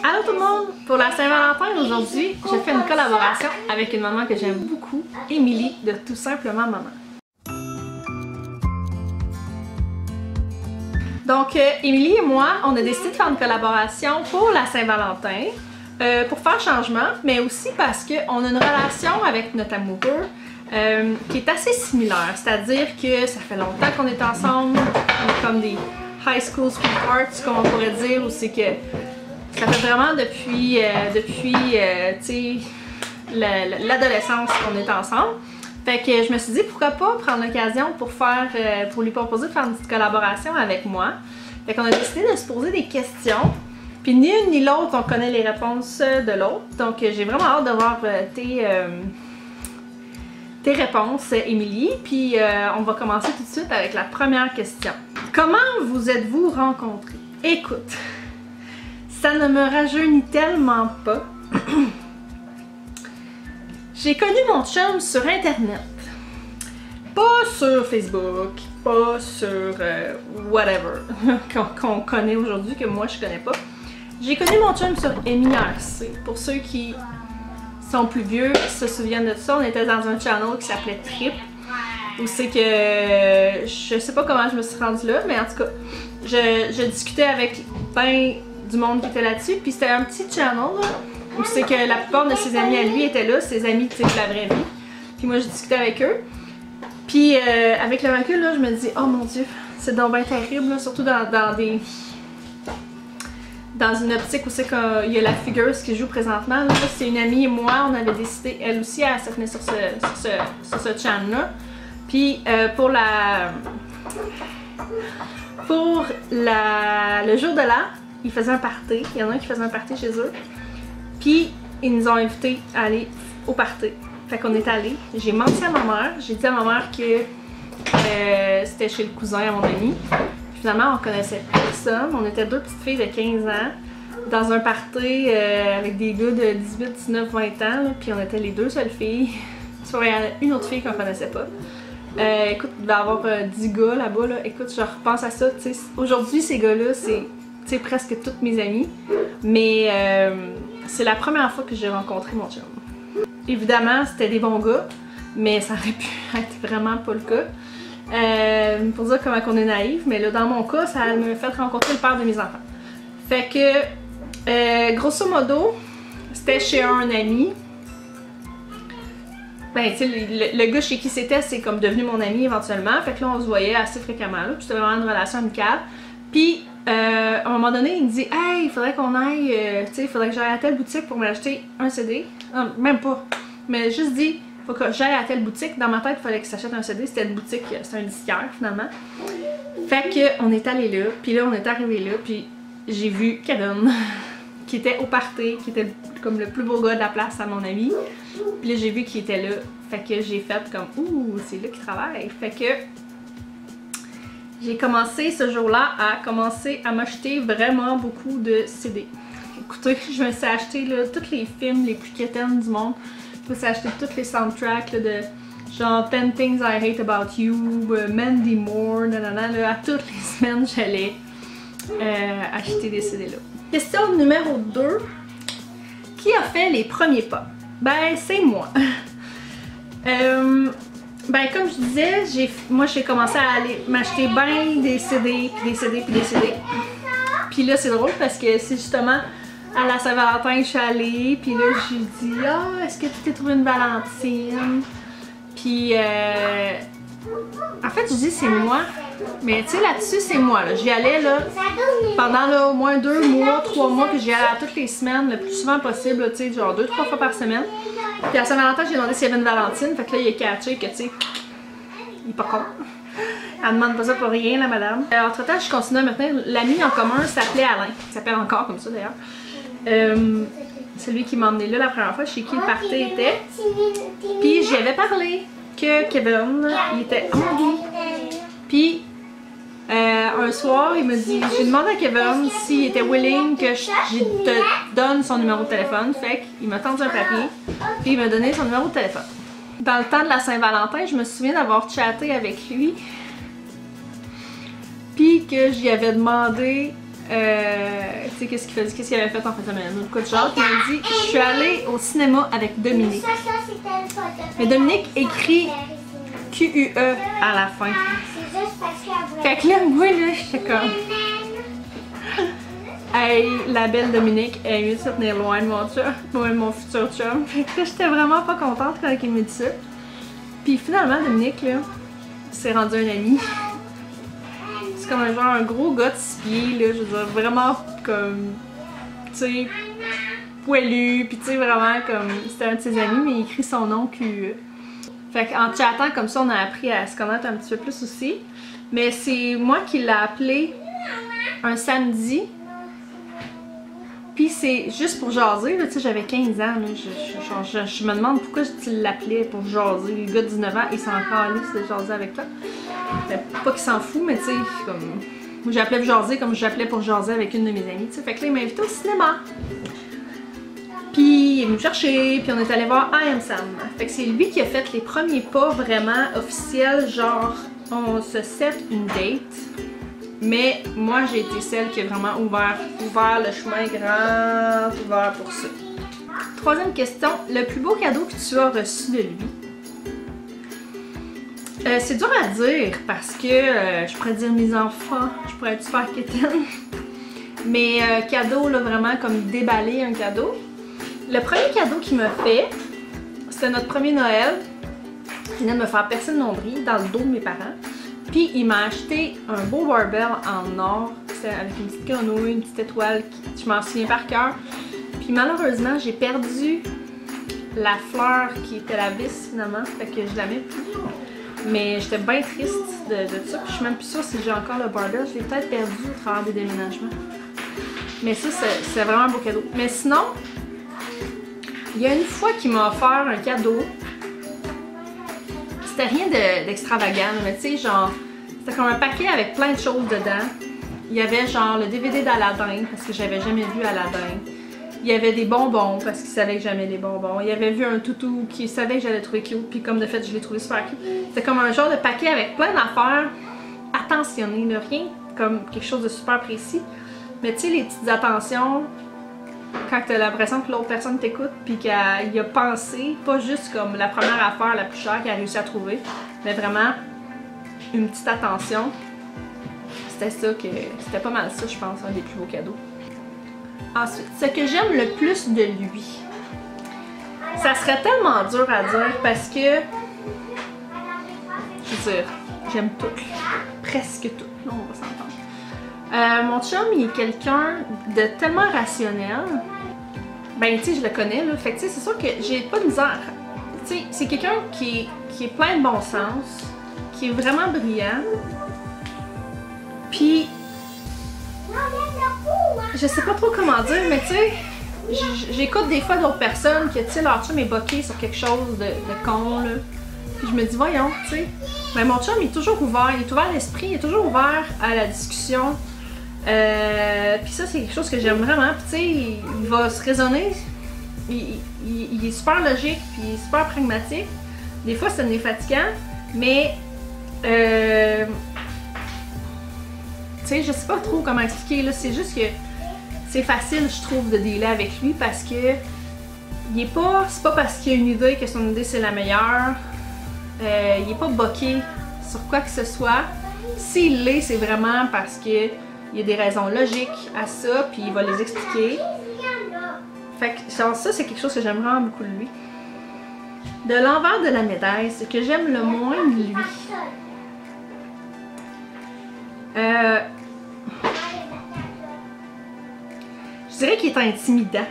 Allô tout le monde! Pour la Saint-Valentin aujourd'hui, je fais une collaboration avec une maman que j'aime beaucoup, Émilie de Tout Simplement Maman. Donc Émilie et moi, on a décidé de faire une collaboration pour la Saint-Valentin, pour faire changement, mais aussi parce qu'on a une relation avec notre amoureux qui est assez similaire, c'est-à-dire que ça fait longtemps qu'on est ensemble, on est comme des high school sweethearts, comme on pourrait dire, ou c'est que ça fait vraiment depuis l'adolescence qu'on est ensemble. Fait que je me suis dit pourquoi pas prendre l'occasion pour lui proposer de faire une petite collaboration avec moi. Fait qu'on a décidé de se poser des questions. Puis ni une ni l'autre, on connaît les réponses de l'autre. Donc j'ai vraiment hâte de voir tes réponses, Émilie. Puis on va commencer tout de suite avec la première question. Comment vous êtes-vous rencontrés? Écoute, ça ne me rajeunit tellement pas. J'ai connu mon chum sur internet. Pas sur Facebook, pas sur whatever qu'on connaît aujourd'hui, que moi je connais pas. J'ai connu mon chum sur MIRC. Pour ceux qui sont plus vieux, qui se souviennent de ça, on était dans un channel qui s'appelait Trip. Où c'est que je sais pas comment je me suis rendue là, mais en tout cas, je discutais avec ben du monde qui était là-dessus, puis c'était un petit channel là, où c'est que la plupart de ses amis à lui étaient là, ses amis de la vraie vie. Puis moi je discutais avec eux. Puis avec le recul là, je me dis oh mon dieu, c'est donc bien terrible là, surtout dans une optique où c'est qu'il y a la figure qui joue présentement. C'est une amie et moi, on avait décidé, elle aussi, elle se tenait sur ce channel là. Puis pour le jour de l'an, ils faisaient un party. Il y en a un qui faisait un party chez eux. Puis ils nous ont invités à aller au party. Fait qu'on est allés. J'ai menti à ma mère. J'ai dit à ma mère que c'était chez le cousin à mon ami. Finalement, on connaissait personne. On était deux petites filles de 15 ans dans un party avec des gars de 18, 19, 20 ans. Là. Puis on était les deux seules filles. Il y en a une autre fille qu'on connaissait pas. Écoute, il va y avoir 10 gars là-bas. Là. Écoute, je repense à ça. Aujourd'hui, ces gars-là, c'est presque tous mes amis. Mais c'est la première fois que j'ai rencontré mon chum. Évidemment, c'était des bons gars, mais ça aurait pu être vraiment pas le cas. Pour dire comment on est naïf, mais là, dans mon cas, ça m'a fait rencontrer le père de mes enfants. Fait que, grosso modo, c'était chez un ami. Ben, tu sais, le gars chez qui c'était, c'est comme devenu mon ami éventuellement. Fait que là, on se voyait assez fréquemment. Puis c'était vraiment une relation amicale. Puis, à un moment donné, il me dit « Hey, il faudrait qu'on aille, tu sais, il faudrait que j'aille à telle boutique pour m'acheter un CD. » Non, même pas. Mais juste dit « Faut que j'aille à telle boutique. » Dans ma tête, il fallait que s'achète un CD. C'était une boutique, c'était un disquaire finalement. Fait que, on est allé là. Puis là, on est arrivé là. Puis j'ai vu Kevin, qui était au party, qui était comme le plus beau gars de la place à mon avis. Puis là, j'ai vu qu'il était là. Fait que j'ai fait comme « Ouh, c'est là qu'il travaille. » Fait que j'ai commencé ce jour-là à m'acheter vraiment beaucoup de CD. Écoutez, je me suis acheté là, tous les films les plus quétaines du monde. Je me suis acheté tous les soundtracks là, de genre 10 Things I Hate About You, Mandy Moore, nanana, là, à toutes les semaines j'allais acheter des CD là. Question numéro 2. Qui a fait les premiers pas? Ben, c'est moi. Ben, comme je disais, moi j'ai commencé à aller m'acheter ben des CD, puis des CD, puis des CD. Puis là, c'est drôle parce que c'est justement à la Saint-Valentin que je suis allée, puis là, j'ai dit « Ah, est-ce que tu t'es trouvé une Valentine? » Puis, en fait, je dis « C'est moi ». Mais tu sais, là-dessus, c'est moi. J'y allais là, pendant là, au moins 2 mois, 3 mois, que j'y allais à toutes les semaines, le plus souvent possible, tu sais, genre 2-3 fois par semaine. Puis à Saint-Valentin, j'ai demandé s'il y avait une Valentine. Fait que là, il a catché que, tu sais, il est pas con. Elle demande pas ça pour rien, la madame. Entre-temps, je continue à me tenir. L'ami en commun s'appelait Alain. Il s'appelle encore comme ça, d'ailleurs. Celui qui m'a emmené là la première fois, chez qui le party était. Puis j'y avais parlé que Kevin, il était anglais. Puis un soir, il m'a dit, j'ai demandé à Kevin s'il était willing que je te donne son numéro de téléphone. Fait qu'il m'a tendu un papier, puis il m'a donné son numéro de téléphone. Dans le temps de la Saint-Valentin, je me souviens d'avoir chatté avec lui, puis que j'y avais demandé tu sais, qu'est-ce qu'il avait fait en fin de semaine, ou quoi de genre. Il m'a dit, je suis allée au cinéma avec Dominique. Mais Dominique écrit Q-U-E à la fin. Fait que là, moi, là, j'étais comme... Hey, la belle Dominique, elle est mieux de se tenir loin de mon chum, mon futur chum. Fait que là, j'étais vraiment pas contente quand il m'a dit ça. Puis finalement, Dominique, là, s'est rendu un ami. C'est comme un gros gars de 6 pieds, là, je veux dire, vraiment comme, tu sais, poilu, pis tu sais, vraiment comme, c'était un de ses amis, mais il écrit son nom QE. Fait qu'en chattant comme ça, on a appris à se connaître un petit peu plus aussi. Mais c'est moi qui l'ai appelé un samedi. Puis c'est juste pour jaser, là, tu sais, j'avais 15 ans, là, je me demande pourquoi tu l'appelais pour jaser. Le gars de 19 ans, il s'en calisse de jaser avec toi. Pas qu'il s'en fout, mais tu sais, comme... Moi j'appelais pour jaser comme j'appelais pour jaser avec une de mes amies, tu sais. Fait que là, il m'a invité au cinéma. Puis il est venu me chercher, puis on est allé voir I Am Sam. Fait que c'est lui qui a fait les premiers pas vraiment officiels, genre on se set une date. Mais moi j'ai été celle qui a vraiment ouvert le chemin grand ouvert pour ça. Troisième question, le plus beau cadeau que tu as reçu de lui? C'est dur à dire parce que je pourrais dire mes enfants, je pourrais être super quétaine. Mais cadeau, là, vraiment comme déballer un cadeau. Le premier cadeau qu'il m'a fait, c'était notre premier Noël. Il venait de me faire percer le nombril dans le dos de mes parents. Puis il m'a acheté un beau barbell en or, avec une petite grenouille, une petite étoile, je m'en souviens par cœur. Puis malheureusement, j'ai perdu la fleur qui était la vis finalement, fait que je la mets plus. Mais j'étais bien triste de ça, puis je suis même plus sûre si j'ai encore le barbell, je l'ai peut-être perdu au travers des déménagements. Mais ça, c'est vraiment un beau cadeau. Mais sinon, il y a une fois qu'il m'a offert un cadeau. C'était rien d'extravagant, mais tu sais, genre, c'était comme un paquet avec plein de choses dedans. Il y avait genre le DVD d'Aladin, parce que j'avais jamais vu Aladin. Il y avait des bonbons, parce qu'il savait que j'aimais les bonbons. Il avait vu un toutou qui savait que j'allais trouver cute, puis comme de fait, je l'ai trouvé super cute. C'était comme un genre de paquet avec plein d'affaires attentionnées, là, rien comme quelque chose de super précis. Mais tu sais, les petites attentions, quand tu as l'impression que l'autre personne t'écoute puis qu'il a pensé, pas juste comme la première affaire la plus chère qu'il a réussi à trouver, mais vraiment une petite attention. C'était pas mal ça, je pense, un des plus beaux cadeaux. Ensuite, ce que j'aime le plus de lui, ça serait tellement dur à dire parce que, je veux dire, j'aime tout, presque tout, là, on va s'entendre. Mon chum, il est quelqu'un de tellement rationnel. Ben, tu sais, je le connais, là. Fait que, tu sais, c'est sûr que j'ai pas de misère. Tu sais, c'est quelqu'un qui est plein de bon sens, qui est vraiment brillant. Puis, je sais pas trop comment dire, mais tu sais, j'écoute des fois d'autres personnes que, tu sais, leur chum est boqué sur quelque chose de con, là. Puis je me dis, voyons, tu sais. Mais mon chum, il est toujours ouvert, il est ouvert l'esprit, il est toujours ouvert à la discussion. Puis ça, c'est quelque chose que j'aime vraiment. Puis tu sais, il va se raisonner. Il est super logique, puis il est super pragmatique. Des fois, ça devient fatigant, mais tu sais, je sais pas trop comment expliquer, là. C'est juste que c'est facile, je trouve, de dealer avec lui parce que c'est pas parce qu'il a une idée que son idée c'est la meilleure. Il est pas boqué sur quoi que ce soit. S'il l'est, c'est vraiment parce que il y a des raisons logiques à ça, puis il va les expliquer. Fait que ça, c'est quelque chose que j'aime vraiment beaucoup de lui. De l'envers de la médaille, ce que j'aime le moins de lui. Je dirais qu'il est intimidant.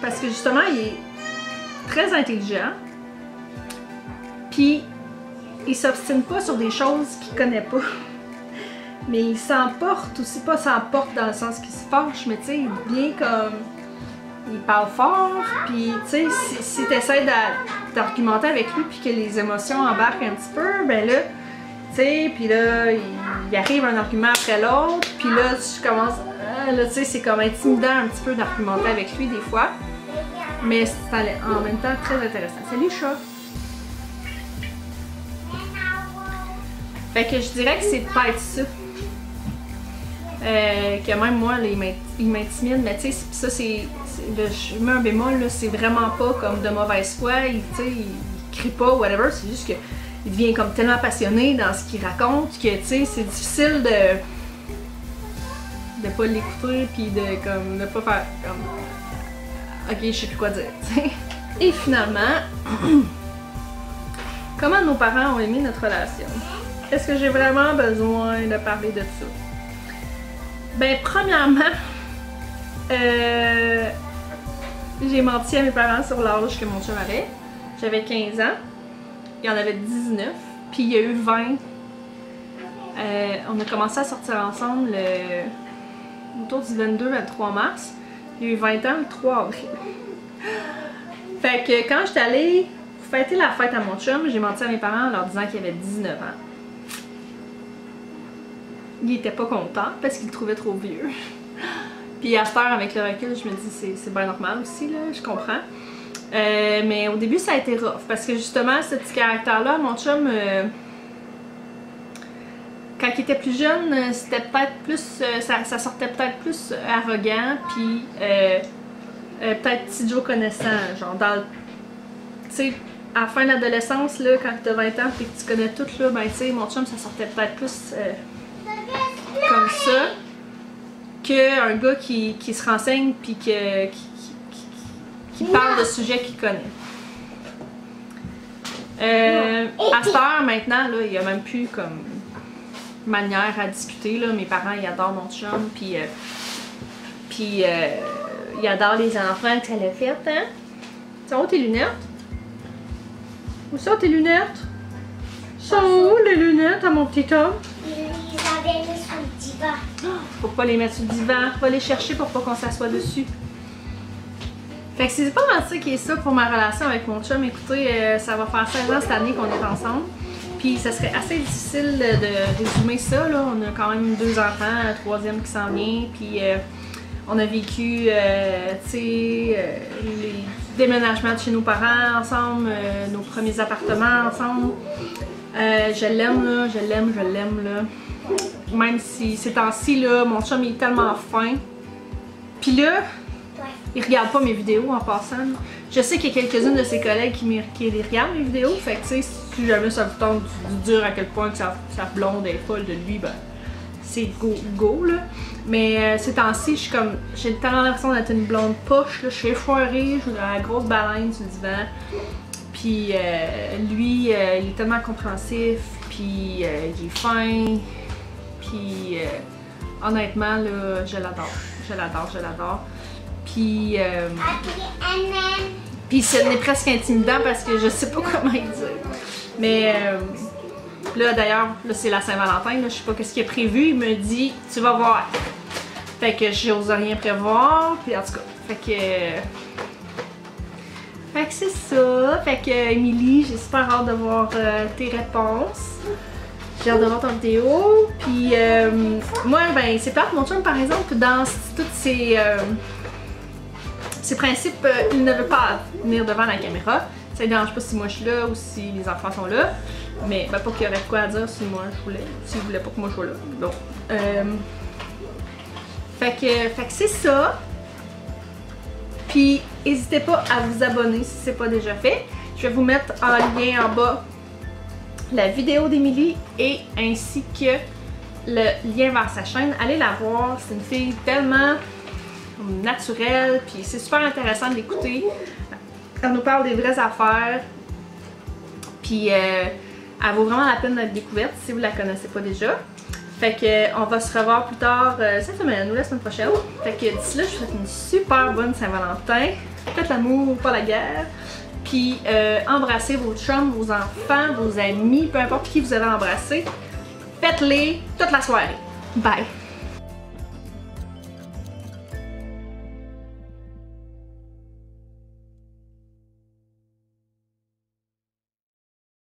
Parce que justement, il est très intelligent. Puis, il s'obstine pas sur des choses qu'il connaît pas. Mais il s'emporte aussi, pas s'emporte dans le sens qu'il se fâche, mais tu sais, il vient comme... Il parle fort, puis tu sais, si tu essaies d'argumenter avec lui puis que les émotions embarquent un petit peu, ben là, tu sais, puis là, il arrive un argument après l'autre, puis là, tu commences... là, tu sais, c'est comme intimidant un petit peu d'argumenter avec lui des fois. Mais c'est en même temps très intéressant. Salut, chat! Fait que je dirais que c'est peut-être ça. que même moi, là, il m'intimide, mais tu sais, ça c'est, je mets un bémol, là, c'est vraiment pas comme de mauvaise foi, il crie pas, whatever, c'est juste que il devient comme tellement passionné dans ce qu'il raconte que, tu sais, c'est difficile de pas l'écouter puis de comme de pas faire comme ok, je sais plus quoi dire, t'sais. Et finalement, comment nos parents ont aimé notre relation? Est-ce que j'ai vraiment besoin de parler de ça? Ben, premièrement, j'ai menti à mes parents sur l'âge que mon chum avait. J'avais 15 ans, il en avait 19, puis il y a eu 20. On a commencé à sortir ensemble autour du 22-23 mars. Il y a eu 20 ans le 3 avril. Fait que quand j'étais allée fêter la fête à mon chum, j'ai menti à mes parents en leur disant qu'il avait 19 ans. Il était pas content parce qu'il le trouvait trop vieux. Puis à cette heure, avec le recul, je me dis c'est bien normal aussi, là, je comprends. Mais au début, ça a été rough parce que justement, ce petit caractère-là, mon chum, quand il était plus jeune, c'était peut-être plus, ça sortait peut-être plus arrogant, puis peut-être petit Joe connaissant, genre dans le, tu sais, à la fin de l'adolescence, là, quand tu as 20 ans et que tu connais tout, là, ben tu sais, mon chum, ça sortait peut-être plus comme ça, qu'un gars qui se renseigne puis qui parle de sujets qu'il connaît. À cette heure, maintenant, là, il n'y a même plus comme manière à discuter, là. Mes parents, ils adorent mon chum, puis ils adorent les enfants que ça l'a fait, hein? Sont où tes lunettes? Où sont tes lunettes? Sont où les lunettes à mon petit homme? Ils avaient mis sur le divan. Faut pas les mettre sur le divan, faut les chercher pour pas qu'on s'assoie dessus. Fait que c'est pas mal ça qui est ça pour ma relation avec mon chum. Écoutez, ça va faire 16 ans cette année qu'on est ensemble. Puis ça serait assez difficile de résumer ça, là. On a quand même 2 enfants, un 3e qui s'en vient. Puis on a vécu, tu sais, les déménagements de chez nos parents ensemble, nos premiers appartements ensemble. Je l'aime, là, je l'aime, là. Même si ces temps-ci, là, mon chum il est tellement fin. Puis là, il regarde pas mes vidéos en passant. Je sais qu'il y a quelques-unes de ses collègues qui regardent mes vidéos. Fait que, tu sais, si jamais ça vous tente de dire à quel point que sa blonde est folle de lui, ben, c'est go, là. Mais ces temps-ci, j'ai tellement l'impression d'être une blonde poche, là. Je suis effoirée, je suis la grosse baleine sur le divan. Puis lui, il est tellement compréhensif, puis il est fin, puis honnêtement, là, je l'adore. Puis ce n'est presque intimidant parce que je sais pas comment le dire. Mais là, d'ailleurs, là, c'est la Saint-Valentin, je sais pas qu'est-ce qu'il a prévu, il me dit, tu vas voir. Fait que j'ose rien prévoir, puis en tout cas, fait que c'est ça. Fait que Émilie, j'ai super hâte de voir tes réponses. J'ai hâte de voir ton vidéo. Puis moi, ben c'est plate. Mon chum, par exemple, dans tous ses principes, il ne veut pas venir devant la caméra. Ça ne dérange pas si moi je suis là ou si les enfants sont là. Mais ben, pas qu'il y aurait de quoi à dire si moi je voulais. S'il voulait pas que moi je sois là. Donc, fait que c'est ça. Puis n'hésitez pas à vous abonner si ce n'est pas déjà fait. Je vais vous mettre en lien en bas la vidéo d'Émilie et ainsi que le lien vers sa chaîne. Allez la voir, c'est une fille tellement naturelle, puis c'est super intéressant de l'écouter. Elle nous parle des vraies affaires, puis elle vaut vraiment la peine d'être découverte si vous la connaissez pas déjà. Fait que on va se revoir plus tard cette semaine ou la semaine prochaine. Fait que d'ici là, je vous souhaite une super bonne Saint-Valentin. Faites l'amour, pas la guerre. Puis embrassez vos chums, vos enfants, vos amis, peu importe qui vous avez embrassé. Faites-les toute la soirée. Bye!